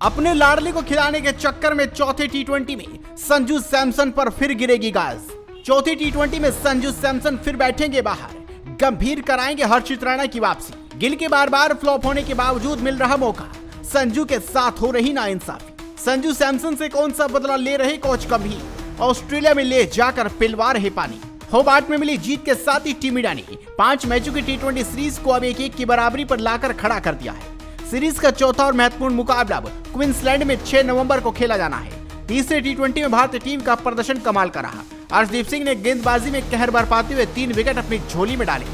अपने लाडली को खिलाने के चक्कर में चौथे टी20 में संजू सैमसन पर फिर गिरेगी गाज। चौथी टी20 में संजू सैमसन फिर बैठेंगे बाहर, गंभीर कराएंगे हर्षित राणा की वापसी। गिल के बार बार फ्लॉप होने के बावजूद मिल रहा मौका, संजू के साथ हो रही नाइंसाफी। संजू सैमसन से कौन सा बदला ले रहे कोच गंभीर, ऑस्ट्रेलिया में ले जाकर पिलवा रहे पानी। होबार्ट में मिली जीत के साथ ही टीम इंडिया ने 5 मैचों की टी20 सीरीज को अब 1-1 की बराबरी पर लाकर खड़ा कर दिया है। सीरीज का चौथा और महत्वपूर्ण मुकाबला अब क्वींसलैंड में 6 नवंबर को खेला जाना है। तीसरे टी20 में भारतीय टीम का प्रदर्शन कमाल का रहा। अर्शदीप सिंह ने गेंदबाजी में कहर बरपाते हुए 3 विकेट अपनी झोली में डाले।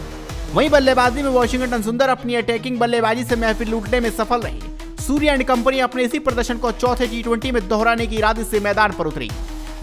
वहीं बल्लेबाजी में वॉशिंगटन सुंदर अपनी अटैकिंग बल्लेबाजी से महफिल लूटने में सफल रहे। सूर्या एंड कंपनी अपने इसी प्रदर्शन को चौथे टी20 में दोहराने की इरादे से मैदान पर उतरी।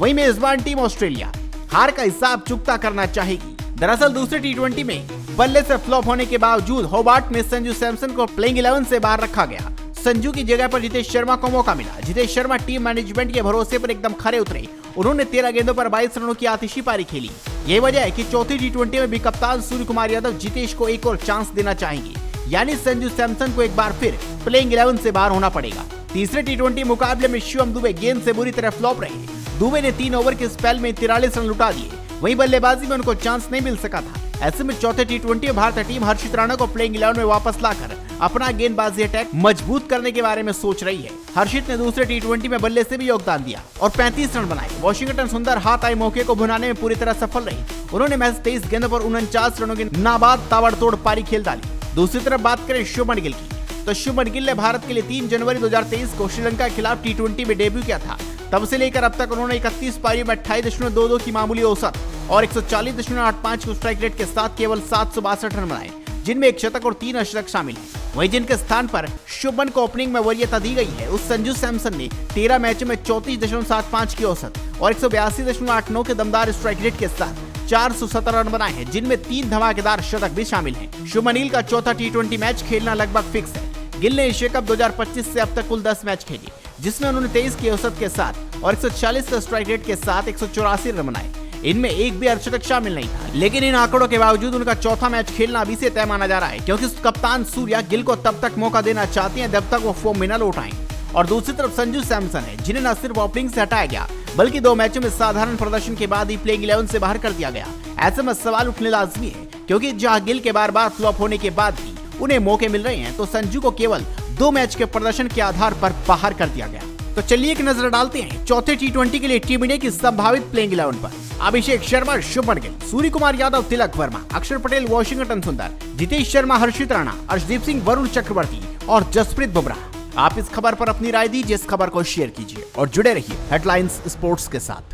वहीं मेजबान टीम ऑस्ट्रेलिया हार का हिसाब चुकता करना चाहेगी। दरअसल दूसरे टी20 में बल्ले से फ्लॉप होने के बावजूद होबार्ट में संजू सैमसन को प्लेइंग 11 से बाहर रखा गया। संजू की जगह पर जितेश शर्मा को मौका मिला। जितेश शर्मा टीम मैनेजमेंट के भरोसे पर एकदम खरे उतरे। उन्होंने 13 गेंदों पर 22 रनों की आतिशी पारी खेली। यही वजह है कि चौथी टी20 में भी कप्तान सूर्य कुमार यादव जितेश को एक और चांस देना चाहेंगे, यानी संजू सैमसन को एक बार फिर प्लेइंग 11 से बाहर होना पड़ेगा। तीसरे टी20 मुकाबले में शिवम दुबे गेंद से बुरी तरह फ्लॉप रहे। दुबे ने 3 ओवर के स्पेल में 43 रन लुटा दिए। वहीं बल्लेबाजी में उनको चांस नहीं मिल सका था। ऐसे में चौथे टी20 में भारतीय टीम हर्षित राणा को प्लेइंग 11 में वापस लाकर अपना गेंदबाजी अटैक मजबूत करने के बारे में सोच रही है। हर्षित ने दूसरे टी20 में बल्ले से भी योगदान दिया और 35 रन बनाए। वॉशिंगटन सुंदर हाथ आए मौके को भुनाने में पूरी तरह सफल रही। उन्होंने महज 23 गेंदों पर 49 रनों की नाबाद ताबड़तोड़ पारी खेल डाली। दूसरी तरफ बात करें शुभमन गिल की, तो शुभमन गिल ने भारत के लिए 3 जनवरी 2023 को श्रीलंका के खिलाफ टी20 में डेब्यू किया था। तब से लेकर अब तक उन्होंने 31 पारियों में 28.22 की मामूली औसत और 140.85 की स्ट्राइक रेट के साथ केवल 762 रन बनाए, जिनमें 1 शतक और 3 अर्धशतक शामिल हैं। वहीं जिनके स्थान पर शुभमन को ओपनिंग में वरीयता दी गई है, उस संजू सैमसन ने 13 मैचों में 34.75 की औसत और 182.89 के दमदार स्ट्राइक रेट के साथ 417 रन बनाए हैं, जिनमें 3 धमाकेदार शतक भी शामिल हैं। शुभमन गिल का चौथा टी20 मैच खेलना लगभग फिक्स है। गिल ने एशिया कप 2025 से अब तक कुल 10 मैच खेले, जिसमें उन्होंने 23 की औसत के साथ और 140 के स्ट्राइक रेट के साथ 184 रन बनाए। इनमें एक भी अर्धशतक शामिल नहीं था। लेकिन इन आंकड़ों के बावजूद उनका चौथा मैच खेलना अभी से तय माना जा रहा है, क्योंकि कप्तान सूर्या गिल को तब तक मौका देना चाहते हैं जब तक वो फॉर्म में न लौट आएं। और दूसरी तरफ संजू सैमसन है, जिन्हें न सिर्फ ओपनिंग से हटाया गया बल्कि 2 मैचों में साधारण प्रदर्शन के बाद ही प्लेइंग 11 से बाहर कर दिया गया। ऐसे में सवाल उठने लाजमी है, क्योंकि जहां गिल के बार बार फ्लॉप होने के बाद भी उन्हें मौके मिल रहे हैं, तो संजू को केवल 2 मैच के प्रदर्शन के आधार पर बाहर कर दिया गया। तो चलिए एक नजर डालते हैं चौथे टी20 के लिए टीम इंडिया की संभावित प्लेइंग 11 पर। अभिषेक शर्मा, शुभमन गिल, सूर्य कुमार यादव, तिलक वर्मा, अक्षर पटेल, वॉशिंगटन सुंदर, जितेश शर्मा, हर्षित राणा, अर्शदीप सिंह, वरुण चक्रवर्ती और जसप्रीत बुमराह। आप इस खबर पर अपनी राय दीजिए, इस खबर को शेयर कीजिए और जुड़े रहिए हेडलाइंस स्पोर्ट्स के साथ।